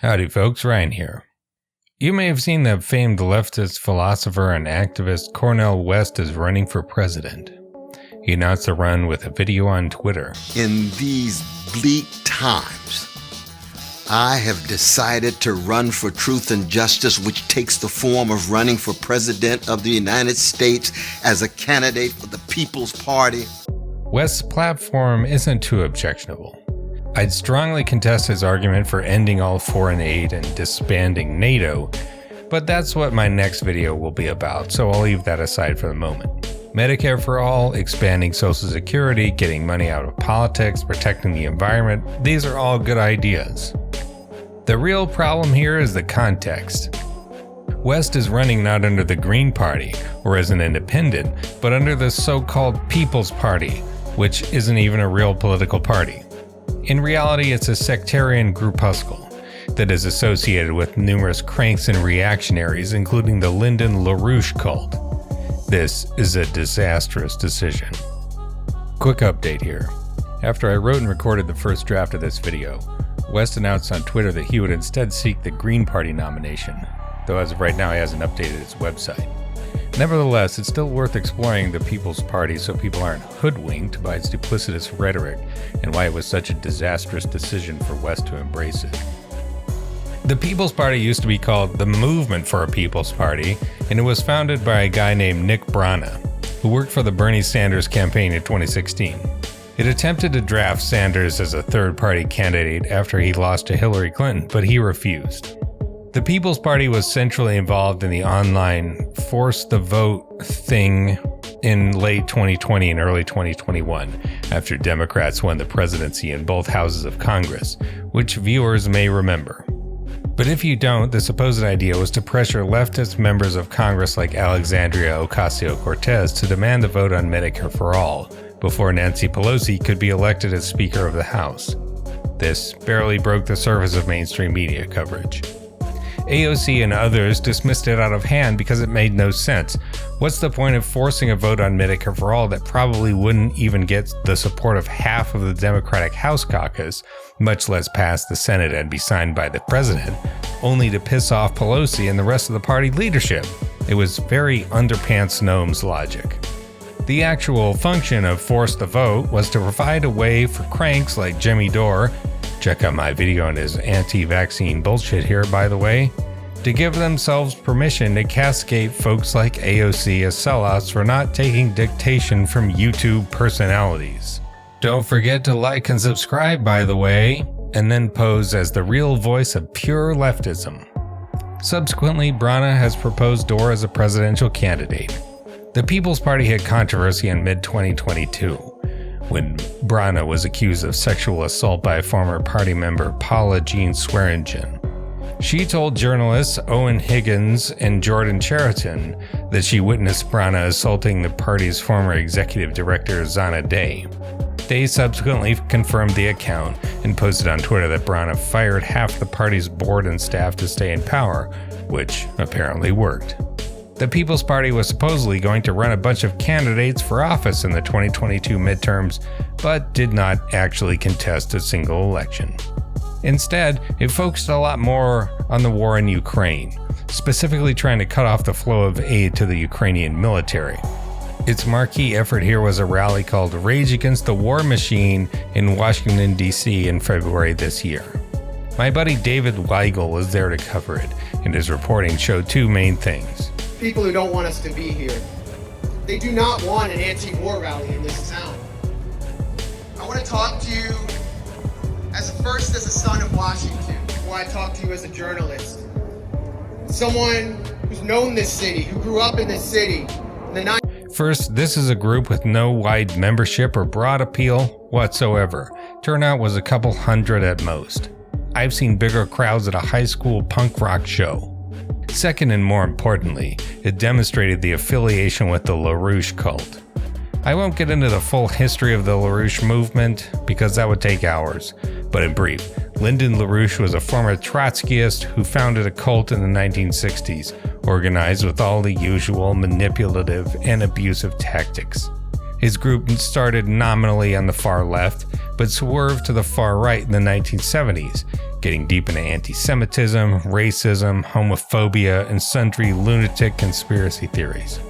Howdy folks, Ryan here. You may have seen that famed leftist philosopher and activist Cornel West is running for president. He announced the run with a video on Twitter. In these bleak times, I have decided to run for truth and justice, which takes the form of running for president of the United States as a candidate for the People's Party. West's platform isn't too objectionable. I'd strongly contest his argument for ending all foreign aid and disbanding NATO, but that's what my next video will be about, so I'll leave that aside for the moment. Medicare for all, expanding Social Security, getting money out of politics, protecting the environment, these are all good ideas. The real problem here is the context. West is running not under the Green Party or as an independent, but under the so-called People's Party, which isn't even a real political party. In reality, it's a sectarian groupuscle that is associated with numerous cranks and reactionaries, including the Lyndon LaRouche cult. This is a disastrous decision. Quick update here. After I wrote and recorded the first draft of this video, West announced on Twitter that he would instead seek the Green Party nomination, though as of right now he hasn't updated his website. Nevertheless, it's still worth exploring the People's Party so people aren't hoodwinked by its duplicitous rhetoric and why it was such a disastrous decision for West to embrace it. The People's Party used to be called the Movement for a People's Party, and it was founded by a guy named Nick Brana, who worked for the Bernie Sanders campaign in 2016. It attempted to draft Sanders as a third-party candidate after he lost to Hillary Clinton, but he refused. The People's Party was centrally involved in the online force the vote thing in late 2020 and early 2021 after Democrats won the presidency in both houses of Congress, which viewers may remember. But if you don't, the supposed idea was to pressure leftist members of Congress like Alexandria Ocasio-Cortez to demand a vote on Medicare for all before Nancy Pelosi could be elected as Speaker of the House. This barely broke the surface of mainstream media coverage. AOC and others dismissed it out of hand because it made no sense. What's the point of forcing a vote on Medicare for all that probably wouldn't even get the support of half of the Democratic House caucus, much less pass the Senate and be signed by the president, only to piss off Pelosi and the rest of the party leadership? It was very underpants gnomes logic. The actual function of force the vote was to provide a way for cranks like Jimmy Dore, check out my video on his anti-vaccine bullshit here by the way, to give themselves permission to cascade folks like AOC as sellouts for not taking dictation from YouTube personalities. Don't forget to like and subscribe by the way, and then pose as the real voice of pure leftism. Subsequently, Brana has proposed Dore as a presidential candidate. The People's Party had controversy in mid-2022 when Brana was accused of sexual assault by former party member Paula Jean Swearingen. She told journalists Owen Higgins and Jordan Cheriton that she witnessed Brana assaulting the party's former executive director Zana Day. Day subsequently confirmed the account and posted on Twitter that Brana fired half the party's board and staff to stay in power, which apparently worked. The People's Party was supposedly going to run a bunch of candidates for office in the 2022 midterms, but did not actually contest a single election. Instead, it focused a lot more on the war in Ukraine, specifically trying to cut off the flow of aid to the Ukrainian military. Its marquee effort here was a rally called Rage Against the War Machine in Washington, D.C. in February this year. My buddy David Weigel was there to cover it, and his reporting showed two main things. People who don't want us to be here. They do not want an anti-war rally in this town. I want to talk to you as a son of Washington, before I talk to you as a journalist. Someone who's known this city, who grew up in this city in the 90s. First, this is a group with no wide membership or broad appeal whatsoever. Turnout was a couple hundred at most. I've seen bigger crowds at a high school punk rock show. Second, and more importantly, it demonstrated the affiliation with the LaRouche cult. I won't get into the full history of the LaRouche movement because that would take hours, but in brief, Lyndon LaRouche was a former Trotskyist who founded a cult in the 1960s, organized with all the usual manipulative and abusive tactics. His group started nominally on the far left, but swerved to the far right in the 1970s, getting deep into anti-Semitism, racism, homophobia, and sundry lunatic conspiracy theories.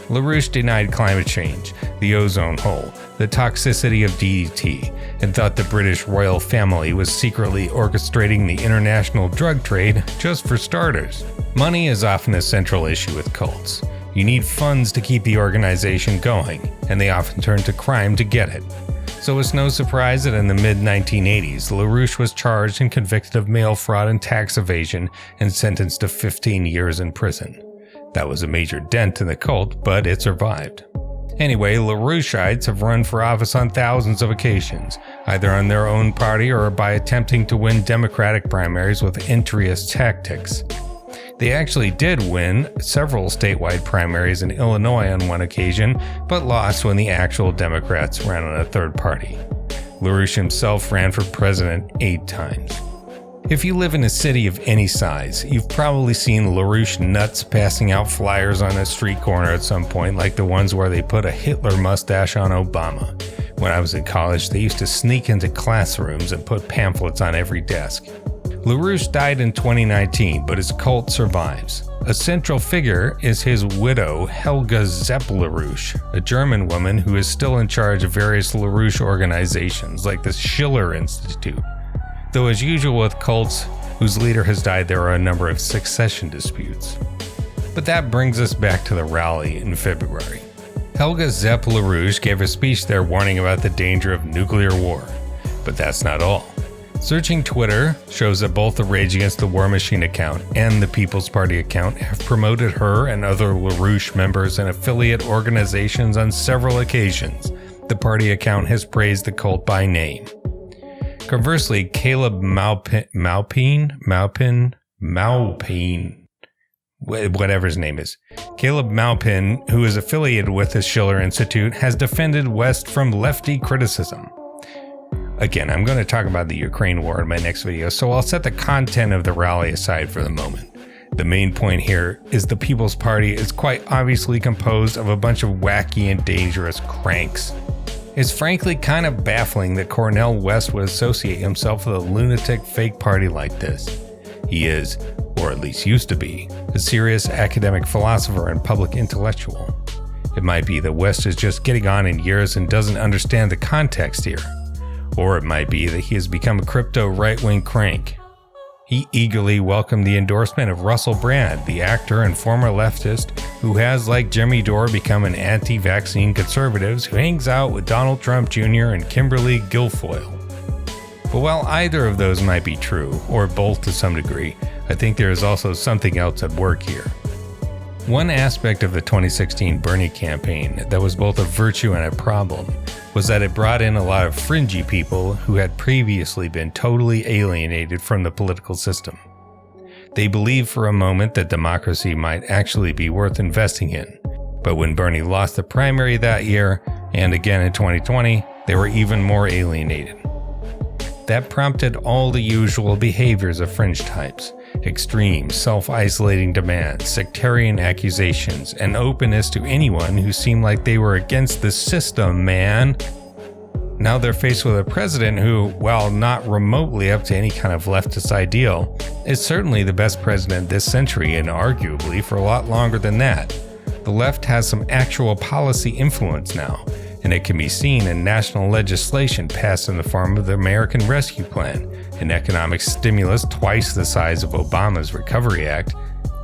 LaRouche denied climate change, the ozone hole, the toxicity of DDT, and thought the British royal family was secretly orchestrating the international drug trade just for starters. Money is often a central issue with cults. You need funds to keep the organization going, and they often turn to crime to get it. So it's no surprise that in the mid-1980s, LaRouche was charged and convicted of mail fraud and tax evasion and sentenced to 15 years in prison. That was a major dent in the cult, but it survived. Anyway, LaRoucheites have run for office on thousands of occasions, either on their own party or by attempting to win Democratic primaries with entryist tactics. They actually did win several statewide primaries in Illinois on one occasion, but lost when the actual Democrats ran on a third party. LaRouche himself ran for president 8 times. If you live in a city of any size, you've probably seen LaRouche nuts passing out flyers on a street corner at some point, like the ones where they put a Hitler mustache on Obama. When I was in college, they used to sneak into classrooms and put pamphlets on every desk. LaRouche died in 2019, but his cult survives. A central figure is his widow, Helga Zepp LaRouche, a German woman who is still in charge of various LaRouche organizations, like the Schiller Institute. Though as usual with cults whose leader has died, there are a number of succession disputes. But that brings us back to the rally in February. Helga Zepp LaRouche gave a speech there warning about the danger of nuclear war. But that's not all. Searching Twitter shows that both the Rage Against the War Machine account and the People's Party account have promoted her and other LaRouche members and affiliate organizations on several occasions. The party account has praised the cult by name. Conversely, Caleb Maupin, whatever his name is, Caleb Maupin, who is affiliated with the Schiller Institute, has defended West from lefty criticism. Again, I'm going to talk about the Ukraine war in my next video, so I'll set the content of the rally aside for the moment. The main point here is the People's Party is quite obviously composed of a bunch of wacky and dangerous cranks. It's frankly kind of baffling that Cornel West would associate himself with a lunatic fake party like this. He is, or at least used to be, a serious academic philosopher and public intellectual. It might be that West is just getting on in years and doesn't understand the context here. Or it might be that he has become a crypto right-wing crank. He eagerly welcomed the endorsement of Russell Brand, the actor and former leftist who has, like Jimmy Dore, become an anti-vaccine conservative who hangs out with Donald Trump Jr. and Kimberly Guilfoyle. But while either of those might be true, or both to some degree, I think there is also something else at work here. One aspect of the 2016 Bernie campaign that was both a virtue and a problem was that it brought in a lot of fringy people who had previously been totally alienated from the political system. They believed for a moment that democracy might actually be worth investing in, but when Bernie lost the primary that year, and again in 2020, they were even more alienated. That prompted all the usual behaviors of fringe types: extreme, self-isolating demands, sectarian accusations, and openness to anyone who seemed like they were against the system, man. Now they're faced with a president who, while not remotely up to any kind of leftist ideal, is certainly the best president this century and arguably for a lot longer than that. The left has some actual policy influence now, and it can be seen in national legislation passed in the form of the American Rescue Plan, an economic stimulus twice the size of Obama's Recovery Act,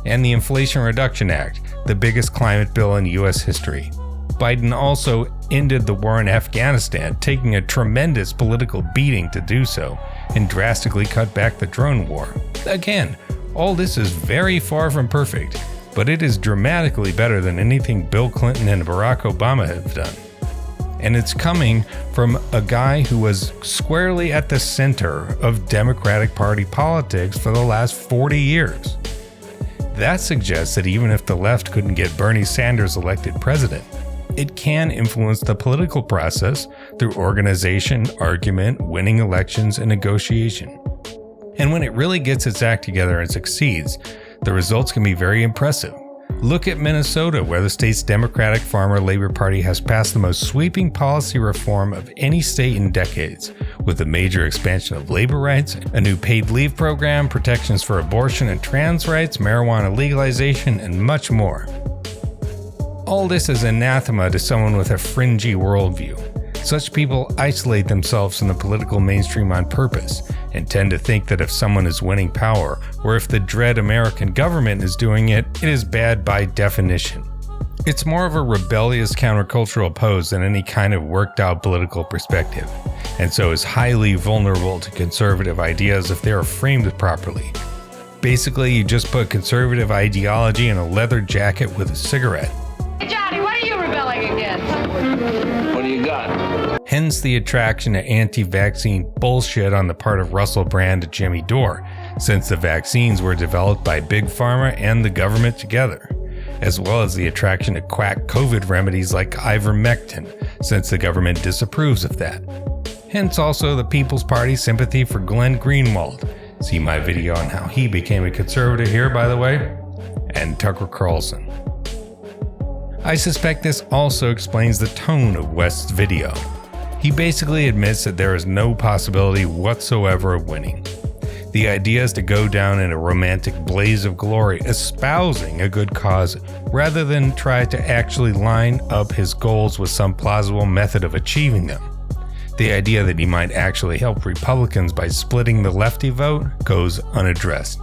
and the Inflation Reduction Act, the biggest climate bill in U.S. history. Biden also ended the war in Afghanistan, taking a tremendous political beating to do so, and drastically cut back the drone war. Again, all this is very far from perfect, but it is dramatically better than anything Bill Clinton and Barack Obama have done. And it's coming from a guy who was squarely at the center of Democratic Party politics for the last 40 years. That suggests that even if the left couldn't get Bernie Sanders elected president, it can influence the political process through organization, argument, winning elections, and negotiation. And when it really gets its act together and succeeds, the results can be very impressive. Look at Minnesota, where the state's Democratic Farmer-Labor Party has passed the most sweeping policy reform of any state in decades, with a major expansion of labor rights, a new paid leave program, protections for abortion and trans rights, marijuana legalization, and much more. All this is anathema to someone with a fringy worldview. Such people isolate themselves from the political mainstream on purpose and tend to think that if someone is winning power, or if the dread American government is doing it, it is bad by definition. It's more of a rebellious countercultural pose than any kind of worked out political perspective, and so is highly vulnerable to conservative ideas if they are framed properly. Basically, you just put conservative ideology in a leather jacket with a cigarette. Hey Johnny, what are you rebelling against? What do you got? Hence the attraction to anti-vaccine bullshit on the part of Russell Brand and Jimmy Dore, since the vaccines were developed by Big Pharma and the government together, as well as the attraction to quack COVID remedies like ivermectin, since the government disapproves of that. Hence also the People's Party's sympathy for Glenn Greenwald. See my video on how he became a conservative here, by the way, and Tucker Carlson. I suspect this also explains the tone of West's video. He basically admits that there is no possibility whatsoever of winning. The idea is to go down in a romantic blaze of glory, espousing a good cause, rather than try to actually line up his goals with some plausible method of achieving them. The idea that he might actually help Republicans by splitting the lefty vote goes unaddressed.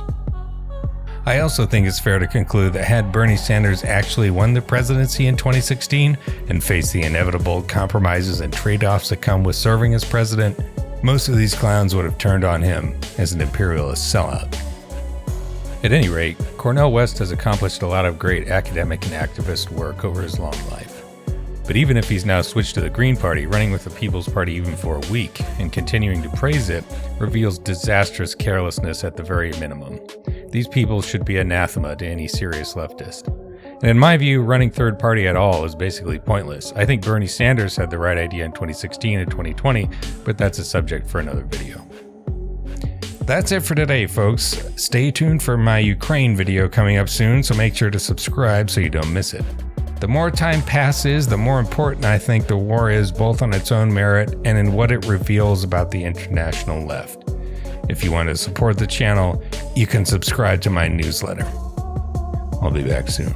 I also think it's fair to conclude that had Bernie Sanders actually won the presidency in 2016 and faced the inevitable compromises and trade-offs that come with serving as president, most of these clowns would have turned on him as an imperialist sellout. At any rate, Cornel West has accomplished a lot of great academic and activist work over his long life. But even if he's now switched to the Green Party, running with the People's Party even for a week, and continuing to praise it, reveals disastrous carelessness at the very minimum. These people should be anathema to any serious leftist. And in my view, running third party at all is basically pointless. I think Bernie Sanders had the right idea in 2016 and 2020, but that's a subject for another video. That's it for today, folks. Stay tuned for my Ukraine video coming up soon, so make sure to subscribe so you don't miss it. The more time passes, the more important I think the war is, both on its own merit and in what it reveals about the international left. If you want to support the channel, you can subscribe to my newsletter. I'll be back soon.